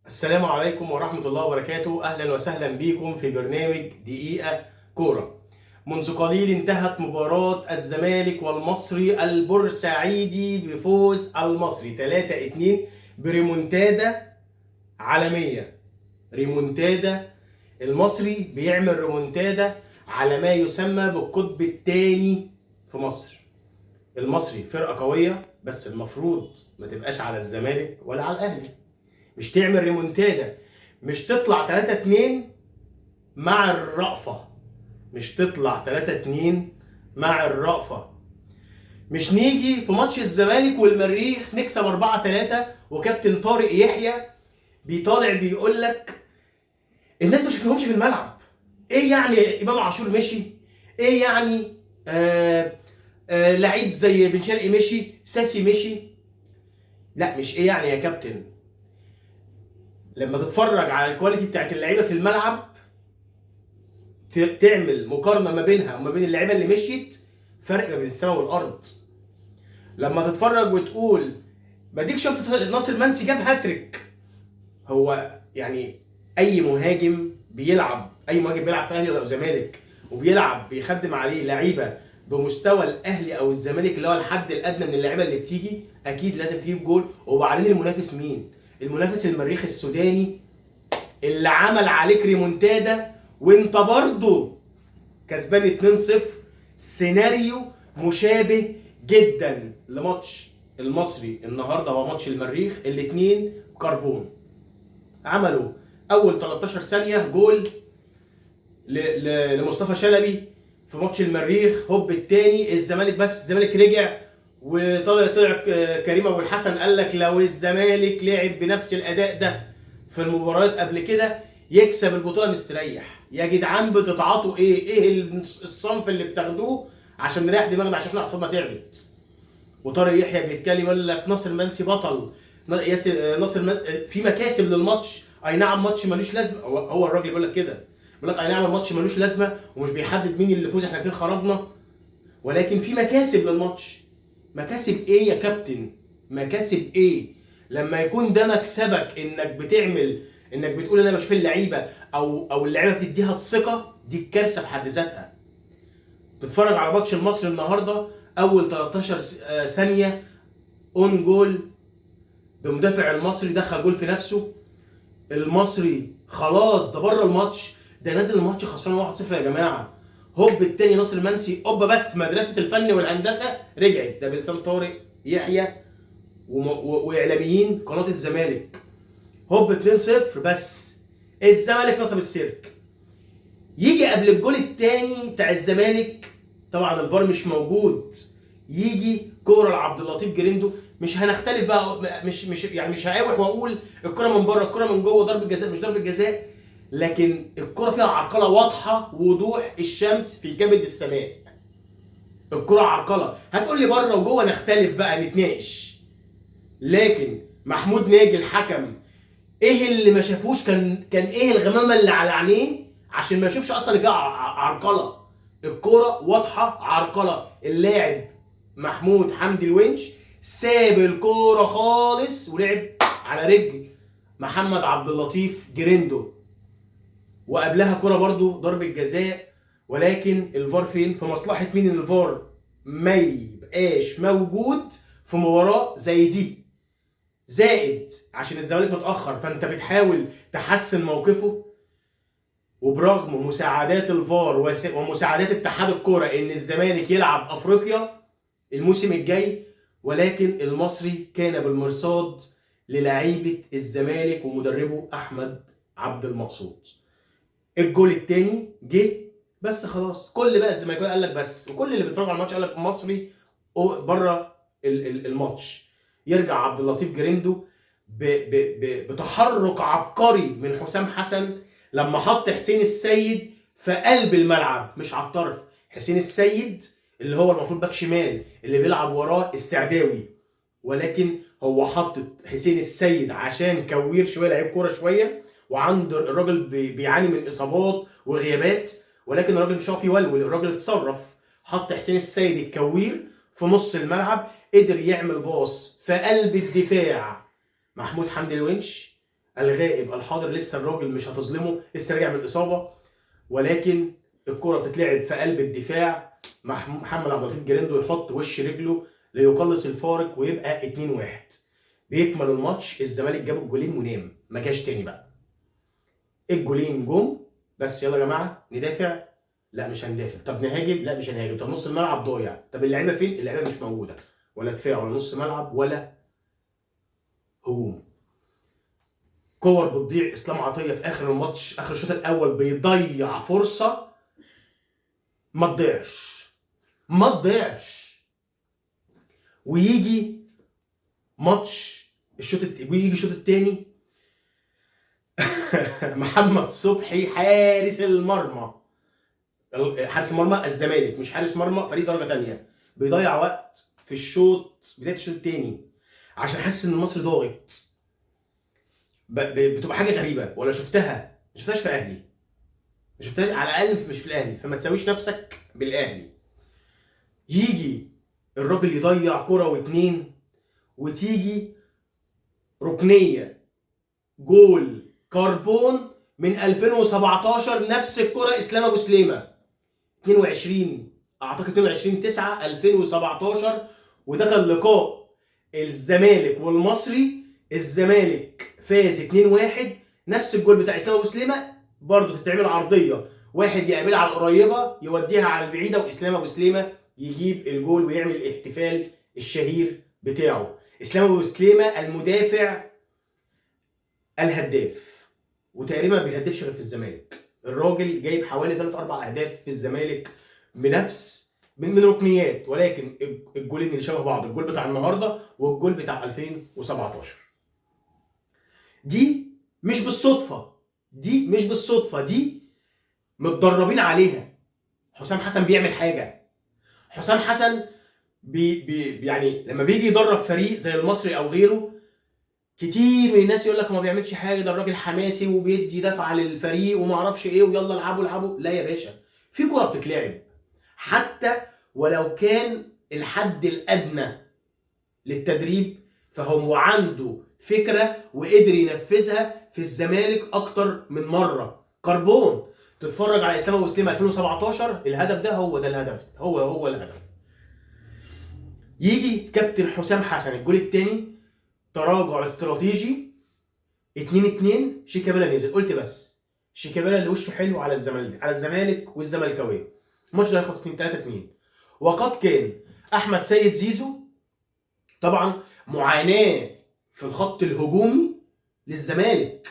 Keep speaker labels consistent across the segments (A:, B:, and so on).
A: السلام عليكم ورحمة الله وبركاته. أهلا وسهلا بكم في برنامج دقيقة كورة. منذ قليل انتهت مباراة الزمالك والمصري البورسعيدي بفوز المصري 3-2 بريمونتادا عالمية. ريمونتادا، المصري بيعمل ريمونتادا على ما يسمى بالقطب الثاني في مصر. المصري فرقة قوية، بس المفروض ما تبقاش على الزمالك ولا على الأهلي. مش تعمل ريمونتادا، مش تطلع 3-2 مع الرأفة، مش تطلع 3-2 مع الرأفة. مش نيجي في ماتش الزمالك والمريخ نكسب 4-3 وكابتن طارق يحيى بيطالع بيقول لك الناس ما شفناهمش في الملعب. ايه يعني امام عاشور مشي؟ ايه يعني لعيب زي بن شرقي مشي، ساسي مشي؟ لا، مش ايه يعني يا كابتن. لما تتفرج على الكواليتي بتاعت اللعيبه في الملعب تعمل مقارنه ما بينها وما بين اللعيبه اللي مشيت، فرق ما بين السماء والارض. لما تتفرج وتقول ما ديك شفت ناصر منسي جاب هاتريك. هو يعني اي مهاجم بيلعب في اهلي او زمالك وبيلعب بيخدم عليه لعيبه بمستوى الاهلي او الزمالك اللي هو الحد الادنى من اللعيبه اللي بتيجي، اكيد لازم تجيب جول. وبعدين المنافس مين؟ المنافس المريخ السوداني اللي عمل عليك ريمونتادا وانت برضه كسبان 2-0. سيناريو مشابه جدا لماتش المصري النهارده هو ماتش المريخ، الاثنين كربون. عملوا اول 13 ثانيه جول لمصطفى شلبي في ماتش المريخ، هوب الثاني الزمالك، بس الزمالك رجع طلع كريم ابو الحسن قال لك لو الزمالك لعب بنفس الاداء ده في المباريات قبل كده يكسب البطوله مستريح. يا جدعان بتتعاطوا ايه الصنف اللي بتاخدوه عشان نريح دماغنا، عشان احنا اعصابنا تعبت. وطارق يحيى بيتكلم يقول لك ناصر منسي بطل، في مكاسب للماتش. اي نعم ماتش ملوش لازمه، هو الراجل بيقول لك كده، بيقول لك اي نعم الماتش ملوش لازمه ومش بيحدد مين اللي فوز، احنا كده خرجنا، ولكن في مكاسب للماتش. مكاسب ايه يا كابتن؟ مكاسب ايه لما يكون ده مكسبك؟ انك بتقول انا بشوف اللعيبه او اللعيبه بتديها الثقه، دي الكارثه في حد ذاتها. تتفرج على ماتش المصري النهارده، اول 13 ثانيه اون جول بمدافع المصري دخل جول في نفسه. المصري خلاص ده بره الماتش، ده نازل الماتش خسران 1-0 يا جماعه. هوب التاني ناصر منسي، هوب بس مدرسه الفن والهندسه رجعت، ده بلسان طارق يحيى واعلاميين قناه الزمالك. هوب 2-0 بس الزمالك نصب السيرك. يجي قبل الجول الثاني بتاع الزمالك، طبعا الفار مش موجود، يجي كوره لعبد اللطيف جريندو. مش هنختلف بقى، مش هقاوح واقول الكوره من بره الكوره من جوه ضربه جزاء مش ضربه جزاء، لكن الكوره فيها عرقله واضحه وضوح الشمس في كبد السماء. الكوره عرقله، هتقول لي بره وجوه نختلف بقى نتناقش، لكن محمود ناجي الحكم ايه اللي ما شافوش؟ كان ايه الغمامه اللي على عينيه عشان ما يشوفش اصلا اللي فيها عرقله؟ الكوره واضحه عرقله. اللاعب محمود حمدي الونش ساب الكوره خالص ولعب على رجل محمد عبد اللطيف جريندو، وقبلها كوره برضو ضربه جزاء. ولكن الفار فين؟ في مصلحه مين ان الفار ما يبقاش موجود في مباراه زي دي؟ زائد عشان الزمالك متاخر فانت بتحاول تحسن موقفه، وبرغم مساعدات الفار ومساعدات اتحاد الكوره ان الزمالك يلعب افريقيا الموسم الجاي، ولكن المصري كان بالمرصاد للاعيبه الزمالك ومدربه احمد عبد المقصود. الجول الثاني جه بس خلاص، كل بقى الزمالك قال لك بس، وكل اللي بيتفرج على الماتش قال لك مصري بره الماتش. يرجع عبد اللطيف جريندو بتحرك عبقري من حسام حسن لما حط حسين السيد في قلب الملعب مش على الطرف. حسين السيد اللي هو المفروض باك شمال اللي بيلعب وراه السعداوي، ولكن هو حط حسين السيد عشان كوير شويه، لعيب كوره شويه، وعند الراجل بيعاني من اصابات وغيابات، ولكن الراجل مش عارف يولول. الراجل اتصرف، حط حسين السيد الكوير في نص الملعب، قدر يعمل باص في قلب الدفاع. محمود حمدي الونش الغائب الحاضر، لسه الراجل مش هتظلمه، لسه راجع من الاصابه، ولكن الكره بتتلعب في قلب الدفاع. محمد عبد اللطيف جريندو يحط وش رجله ليقلص الفارق ويبقى 2-1. بيكمل الماتش، الزمالك جاب الجولين ونام، ما جاش تاني بقى. الجولين جم، بس يلا يا جماعه ندافع، لا مش هندافع. طب نهاجم، لا مش هنهاجم. طب نص الملعب ضايع، طب اللعيبه فين؟ اللعيبه مش موجوده، ولا دفاع ولا نص ملعب ولا هجوم. كور بتضيع. اسلام عطيه في اخر الماتش، اخر الشوط الاول، بيضيع فرصه ما تضيعش، ما تضيعش. ويجي ماتش ويجي الشوط الثاني محمد صبحي حارس المرمى، حارس مرمى الزمالك، مش حارس مرمى فريق درجه ثانيه، بيضيع وقت في بدايه الشوط الثاني عشان حاسس ان مصر ضاغط. بتبقى حاجه غريبه، ولا شفتها؟ ما شفتهاش في اهلي، ما شفتهاش على الاقل مش في الاهلي، فما تساويش نفسك بالاهلي. يجي الراجل يضيع كره واتنين، وتيجي ركنيه جول كربون من 2017، نفس الكره اسلام ابو سليمه 22 اعتقد 22/9 2017، وده كان لقاء الزمالك والمصري. الزمالك فاز 2-1، نفس الجول بتاع اسلام ابو سليمه، برضه تتعمل عرضيه، واحد يقابلها على القريبه يوديها على البعيده، واسلام ابو سليمه يجيب الجول ويعمل الاحتفال الشهير بتاعه. اسلام ابو سليمه المدافع الهداف، وتقريبا ما بيهدفش غير في الزمالك. الراجل جايب حوالي 3-4 اهداف في الزمالك بنفس من ركنيات، ولكن الجولين اللي شبه بعض، الجول بتاع النهارده والجول بتاع 2017. دي مش بالصدفه، دي مش بالصدفه، دي متدربين عليها. حسام حسن بيعمل حاجه. حسام حسن يعني لما بيجي يدرب فريق زي المصري او غيره، كتير من الناس يقول لك هو ما بيعملش حاجه، ده الراجل حماسي وبيدي دفعه للفريق وما اعرفش ايه، ويلا العبوا العبوا. لا يا باشا، في كوره بتتلعب، حتى ولو كان الحد الادنى للتدريب، فهو عنده فكره وقدر ينفذها في الزمالك اكتر من مره. كربون، تتفرج على اسلام ابو سليم 2017، الهدف ده هو ده الهدف، هو الهدف. يجي كابتن حسام حسن الجول الثاني، تراجع استراتيجي 2-2، شيكابالا نزل. قلت بس شيكابالا اللي وشه حلو على الزمالك والزملكاويه، الماتش ده هيخلص 3-2. وقد كان احمد سيد زيزو طبعا معاناه في الخط الهجومي للزمالك.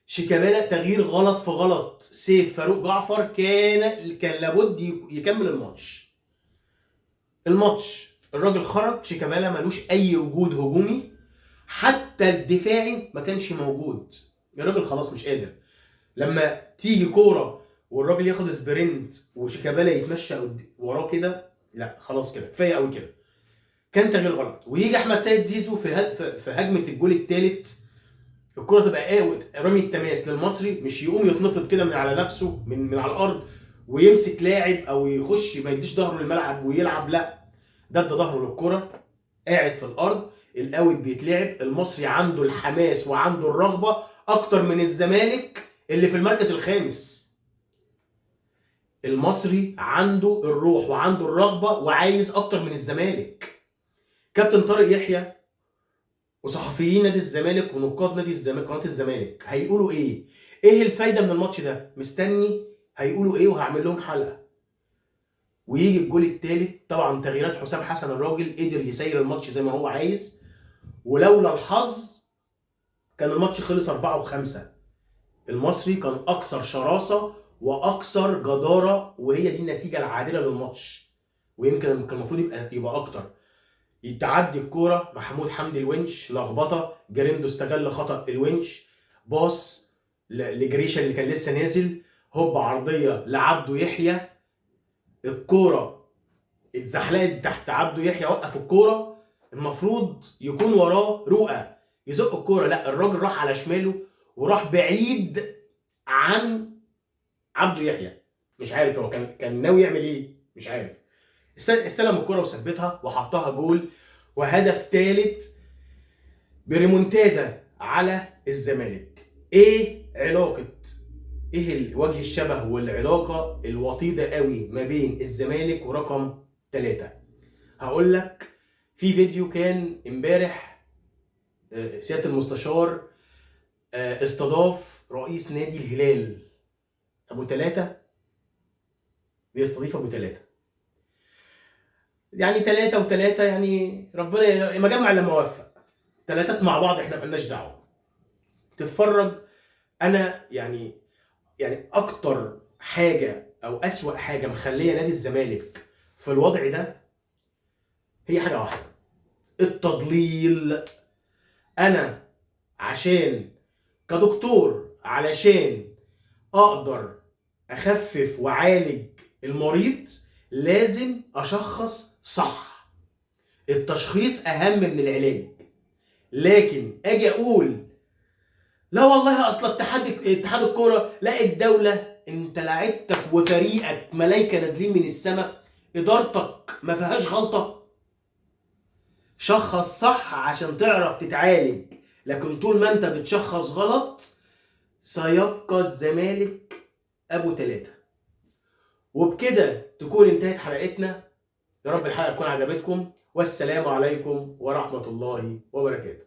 A: شيكابالا تغيير غلط في غلط، سيف فاروق جعفر كان لابد يكمل الماتش. الراجل خرج، شيكابالا ملوش اي وجود هجومي، حتى الدفاعي ما كانش موجود. الراجل خلاص مش قادر. لما تيجي كوره والراجل ياخد سبرنت وشيكابالا يتمشى وراه كده، لا خلاص كده كفايه قوي كده، كان تغيير غلط. ويجي احمد سيد زيزو في هجمه الجول الثالث، الكره تبقى رمي التماس للمصري، مش يقوم يتنفض كده من على نفسه من على الارض ويمسك لاعب او يخش ما يديش ظهره للملعب ويلعب، لا ده ظهره للكره، قاعد في الارض. الاوت بيتلعب، المصري عنده الحماس وعنده الرغبه اكتر من الزمالك اللي في المركز الخامس. المصري عنده الروح وعنده الرغبه وعايز اكتر من الزمالك. كابتن طارق يحيى وصحفيين نادي الزمالك ونقاد نادي الزمالك قناه الزمالك هيقولوا ايه؟ ايه الفايده من الماتش ده؟ مستني هيقولوا ايه وهعمل لهم حلقه. ويجي الجول الثالث، طبعا تغييرات حسام حسن، الراجل قدر يسير الماتش زي ما هو عايز، ولولا الحظ كان الماتش خلص 4-5. المصري كان اكثر شراسه واكثر جداره، وهي دي النتيجه العادله للماتش، ويمكن كان المفروض يبقى اكتر. يتعدي الكوره، محمود حمدي الونش لخبطه، جاريندو استغل خطا الونش، باص لجريشه اللي كان لسه نازل، هوب عرضيه لعبده يحيى، الكوره اتزحلقت تحت عبده يحيى، وقف الكوره، المفروض يكون وراه رؤى يزق الكوره، لا الراجل راح على شماله وراح بعيد عن عبده يحيى. مش عارف هو كان ناوي يعمل ايه، مش عارف. استلم الكوره وثبتها وحطها جول. وهدف ثالث بريمونتادا على الزمالك. ايه وجه الشبه والعلاقه الوطيده قوي ما بين الزمالك ورقم 3؟ هقول لك. في فيديو كان امبارح سياده المستشار استضاف رئيس نادي الهلال ابو 3، بيستضيف ابو 3، يعني 3 و3، يعني ربنا ما جمع الا ما وفق. 3 مع بعض احنا مالناش دعوه. تتفرج. انا يعني اكتر حاجه او اسوأ حاجه مخليه نادي الزمالك في الوضع ده هي حاجه واحده: التضليل. انا عشان كدكتور، علشان اقدر اخفف واعالج المريض، لازم اشخص صح. التشخيص اهم من العلاج. لكن اجي اقول لا والله اصل اتحاد الكوره، لا الدوله، انت لعيبتك وفريقك ملايكه نازلين من السماء، ادارتك ما فيهاش غلطه. شخص صح عشان تعرف تتعالج. لكن طول ما انت بتشخص غلط سيبقى الزمالك ابو 3. وبكده تكون انتهت حلقتنا. يا رب الحلقه تكون عجبتكم، والسلام عليكم ورحمه الله وبركاته.